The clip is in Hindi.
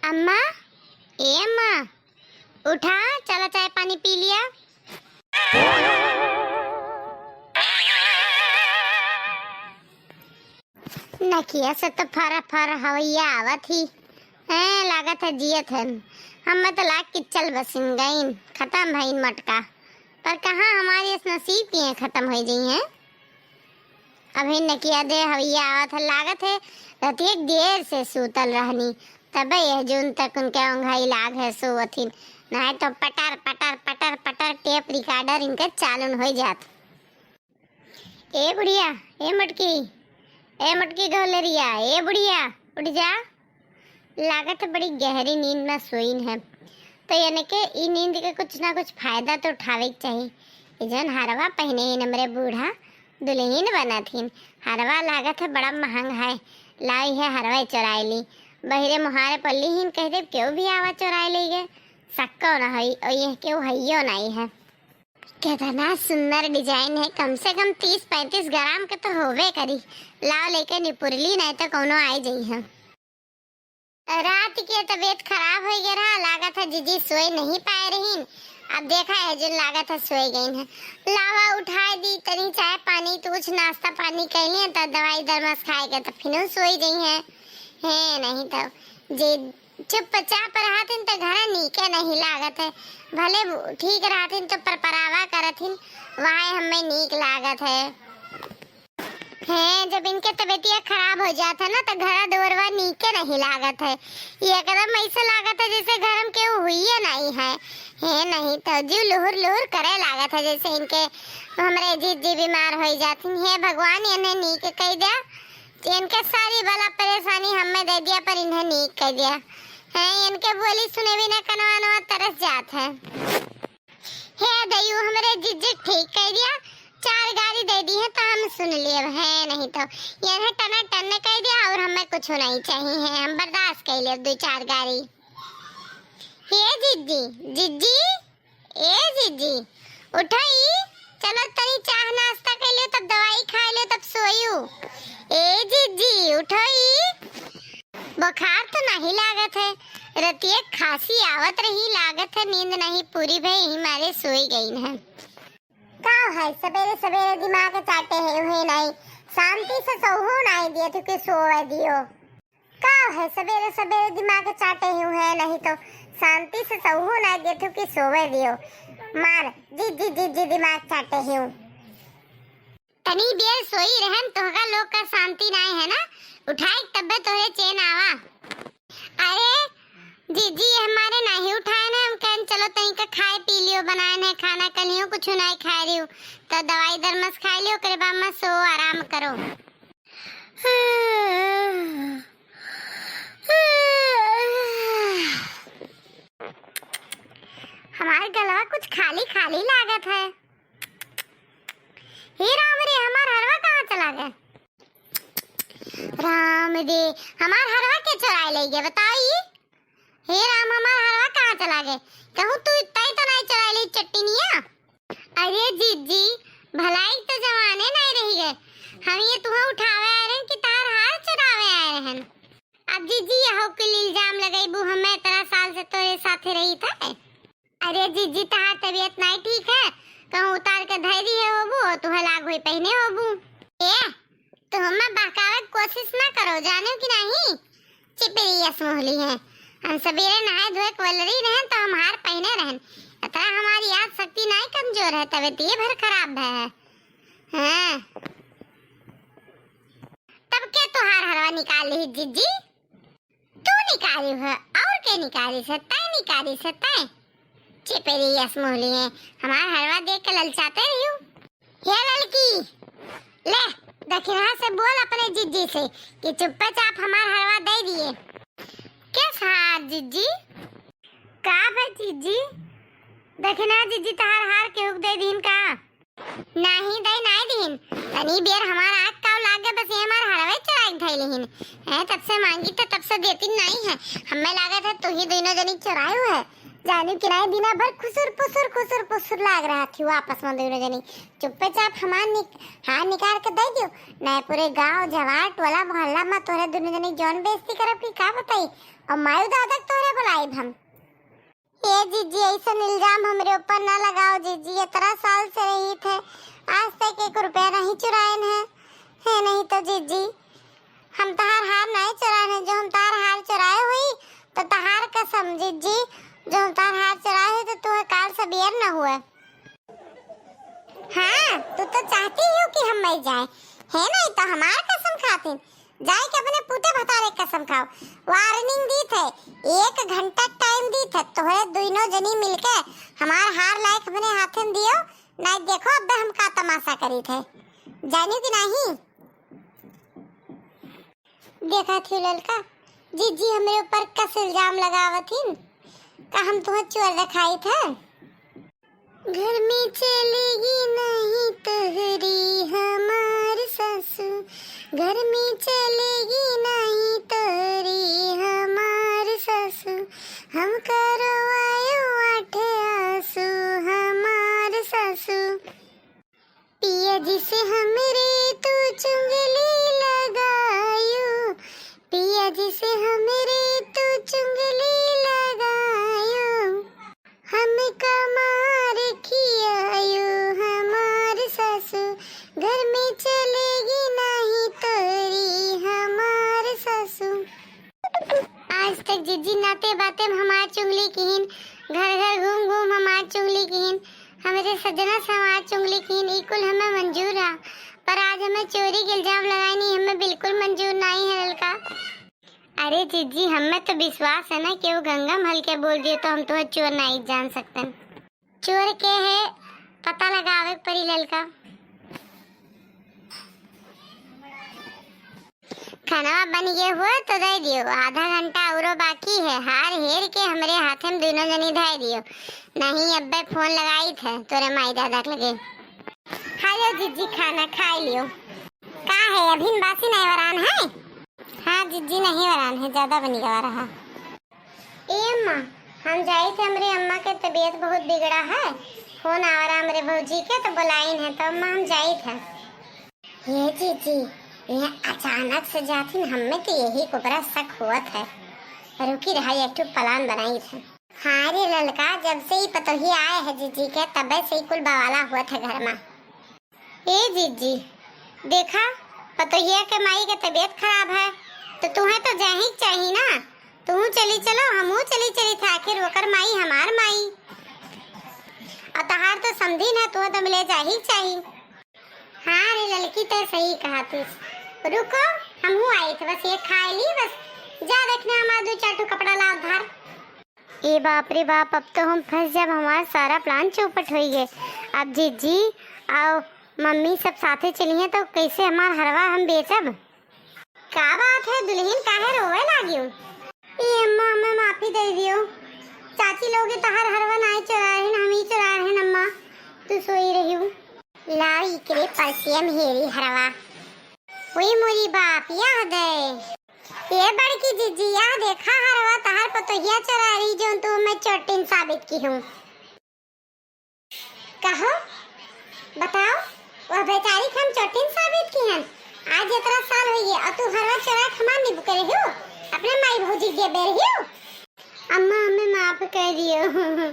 अम्मा, ए अम्मा, उठा, चला चाय पानी पी लिया। नकिया से तो फरा फरा हवैया आवत ही है, लागत है जियत है। हम तो लाग के चल बसिन गईन, खत्म भईन मटका। पर कहाँ हमारे इस नसीब की है खत्म हो गई हैं। अभी नकिया दे हवैया आवत है, लागत है रति एक देर से सूतल रहनी, तबे यह जून तक उनके ओंघाई लाग है सोवथिन। नहीं तो पटर पटर पटर पटर टेप रिकॉर्डर इनके चालन हो जात। ए बुढ़िया, ए मटकी गौलरिया, ए बुढ़िया उठ जा। लागत है बड़ी गहरी नींद में सोईन है, तो यानी के ई नींद के कुछ ना कुछ फायदा तो उठावे के चाहिए। जन हरवा पहने ही नमरे बूढ़ा दुल्हन बना थीन। हरवा लागत है बड़ा महंग है, लाई है हरवा चुराई ली। बहिरे मुहारे पल्ली ही कह दे क्यों भी आवा चुराई ले गए, सक्को ना हई और यह क्यों हइयो नहीं है। कितना सुंदर डिजाइन है, कम से कम 30-35 ग्राम के तो होवे करी। लाओ लेके निपुरली नहीं तो कोनो आई जाई है। रात की तबीयत खराब हो गई रहा, लागत है जीजी सोए नहीं पाए रही। अब देखा है जो लागत है सोए गई है। लावा उठाई दी, तनी चाय पानी तो कुछ नाश्ता पानी कर लिए, तो दवाई दरमस खाएगा तो फिर सोई गई है नहीं तो जे चुपचाप रहतिन तो घर नीके नहीं लागत है। भले ठीक रहतिन तो परपरावा करथिन, वहाँ हमें नीक लागत है। जब इनके तबीयत खराब हो जाता ना तो घर दोरवा नीके नहीं लागत है। ये एकदम ऐसा लागत है जैसे घर में केहू हुई नहीं है नहीं तो जीव लुहुर लुहुर करे लागत है, जैसे इनके हमरे जीजी बीमार हो जाती है। भगवान इन्हें नीक कह दिया, इनके सारी बला परेशानी हमें दे दिया, पर इन्हें नीक कह दिया है। इनके बोली सुने भी न कनवानवा तरस जात है। हे दयू हमरे जीजी ठीक कह दिया, 4 गाड़ी दे दी है तो हम सुन लिए है नहीं तो यह टना टन कह दिया और हमें कुछ नहीं चाहिए है, हम बर्दाश्त कर लिए 2-4 गाड़ी। हे जीजी ए जीजी उठाई, चलो तनी चाह नाश्ता कर लियो, तब दवाई खा लियो, तब सोयू। ए जीजी उठाई, बुखार तो नहीं लागत है, रतिये खांसी आवत रही, लागत है नींद नहीं पूरी भई हमारे सोई गई है। का है सवेरे सवेरे दिमाग चाटे है हुए नहीं, शांति से सोहू नहीं दिए थे कि सोए दियो। का है सवेरे सवेरे दिमाग चाटे हुए नहीं तो शांति से सोहू नहीं दिए थे कि सोए दियो। मार जी दिमाग चाटे हूँ। तनी देर सोई रहन तोहका लोग का शांति नहीं है ना, उठाई तब्बे तोहे चैन आवा। अरे जीजी हमारे नहीं उठाए ना, हम कहन चलो तनी का खाए पी लियो, बनाए है खाना कलियो कुछ नहीं खा रही हूँ तो दवाई दरमस खा लियो, करे बाद में सो आराम करो। हमारे गलवा कुछ खाली खाली लागत है। हे राम रे, हमार हरवा कहाँ चला गया? राम दे, हमार हरवा के चुराए ले गए बताइए। हे राम, हमार हरवा कहाँ चला गए? कहूँ तू इतना ही तो नहीं चुरा ली चट्टिनिया। अरे जीजी भलाई तो जमाने नहीं रही गए, हम ये तुम्हें उठावे आ रहे कि तार हार चुरावे आए रहन। अब जीजी यहो के इल्जाम लगाईबू, हमें 13 साल से तोरे साथे रही था। अरे जीजी तार तबीयत नहीं ठीक है, कहूँ उतार के धैर्य है होबू, तुहे लाग हुई पहने होबू। ए तो हमें बहकावे कोशिश ना करो, जानो कि नहीं चिपरी असमोहली है। हम सवेरे नहाए धोए क्वलरी रहन तो हम हार पहने रहन, अतः हमारी याद शक्ति नहीं कमजोर है, तबीयत ये भर खराब है। हाँ तब के तुहार हरवा निकाल ली जीजी? तू निकाली है और के निकाली सकता निकाली सकता है। चिपरी असमोहली है, हमारा हरवा देख के ललचाते रही हूँ। ये लड़की ले दखिना से बोल अपने जीजी से कि चुपचाप हमारा हरवा दे दिए। किस हार जीजी? का भाई जीजी? दखिना जीजी तहार हार के हुक दे दीन का? नहीं दीन, तनी बेर हमारा आँख काव लागे बस ये हमारा हरवा चुराई थैलिहिन है, तब से मांगी तो तब से देती नहीं है। हमें लागत है तू ही दोनों जनी चुराई है, जाने किराए दिना भर खुसुर पुसुर लाग रहा थी वापस में दोनों जनी। चुपचाप हाथ निकाल के दे दियो, नहीं पूरे गांव जवार टोला मोहल्ला में तोरे दोनों जनी जौन बेइज्जती करब की का बताई। और मायू दादा तोरे बोलाई हम। ये जीजी ऐसा इल्जाम हमरे ऊपर ना लगाओ जीजी, 17 साल से रही थे, आज तक 1 रुपया नहीं चुराए है नहीं तो जीजी हम तहार हार नहीं चुराए, जो हम तहार हार चुराए हुई तो तहार कसम जीजी, जो हम तहार हार चुराए हुई तो तुम्हें काल सबेर न हुए। हाँ तू तो चाहती हो कि हम मर जाए है नहीं तो हमार कसम खाती जाए के अपने पुते भतारे कसम खाओ। वार्निंग दी थे, 1 घंटा टाइम दी थे, तोहरे दोनों जनी मिलके हमार हार लायक अपने हाथ में दियो नहीं, देखो अब हम का तमाशा करी थे जानियो कि नहीं। देखा थी ललका जीजी हमारे ऊपर कस इल्जाम लगावथिन का हम तुम्हें चोर दिखाई थे। घर में चलेगी नहीं तोहरी हमार सासू, घर में चलेगी नहीं तोरी हमार सासू, हम करवायो 8 आंसू हमार सासू। पिया जी से हमरे तू चुंगली लगायो, पिया जी से हमरे तू चुंगली लगायो, हम कमार खियायो हमार सासू, घर में चलेगी नहीं तोरी हमार सासू। आज तक जीजी नाते बातें हमार चुंगली कीन, घर घर घूम घूम हमार चुंगली कीन, हमारे सजना से हमार चुंगली कीन, इकुल हमें मंजूर है, पर आज हमें चोरी के इल्जाम लगाए नहीं, हमें बिल्कुल मंजूर नहीं है ललका। अरे जीजी हमें तो विश्वास है ना कि वो गंगा महल के बोल दिए तो हम तो चोर नहीं जान सकते, चोर के है पता लगावे परी ललका। खाना बन गया हुआ तो दे दियो, आधा घंटा और बाकी है, हार हेर के हमरे हाथ में दोनों जनी दे दियो, नहीं अब्बे फोन लगाई थे तोरे माई दादा लगे। हालो जीजी खाना खा लियो। का है अभी बासी नहीं वरान है? हाँ जीजी नहीं वरान है, ज्यादा बनी गवा रहा। ए अम्मा हम जाए थे, हमरे अम्मा के तबीयत बहुत बिगड़ा है, फोन आ रहा हमरे भौजी के तो बुलाइन है, तो अम्मा हम जाए थे। ये जीजी ये अचानक से जाती न, हमें तो यही को बड़ा शक हुआ था, रुकी रहा एक प्लान बनाई थे। हाँ रे ललका जब से ही पतोही आए है जीजी के तबे से ही कुल बवाला हुआ था घर में। ए जीजी देखा पतोहिया के माई के तबीयत खराब है तो तुम्हें तो जाही चाहिए ना, तू चली चलो हमू चली चली था, आखिर होकर माई हमार माई और तहार तो समझी ना, तुम्हें तो मिले जाही चाहिए। हाँ रे लड़की तो सही कहा तू, रुको हमहू आई थे, बस ये खा ली, बस जा देखने हमारा 2-4 कपड़ा ला उधार। ए बाप रे बाप अब तो हम फंस, जब हमारा सारा प्लान चौपट हो गए। अब जीजी आओ मम्मी सब साथे चलिए तो कैसे हमार हरवा हम बेचब। का बात है दुल्हन काहे रोवे लागियो? ए अम्मा हमें माफी दे दियो, चाची लोग तहार हरवा नहीं चुरा रहे, हम ही चुरा रहे अम्मा, तू सोई रही हूँ। ला इकरे परसियम हेरी हरवा, वही मोरी बाप याद है, ये बड़की जीजी याद देखा हरवा तहार पतोहिया चुरा रही, जो तू मैं चोटिन साबित की हूँ। कहो बताओ वह बेचारी हम चोटिन साबित की हैं, आज 17 साल हो गए और तू हरवा चुरा खमान नहीं बुक रही हो, अपने माई भौजी के बेर हो। अम्मा हमें माफ कर दियो।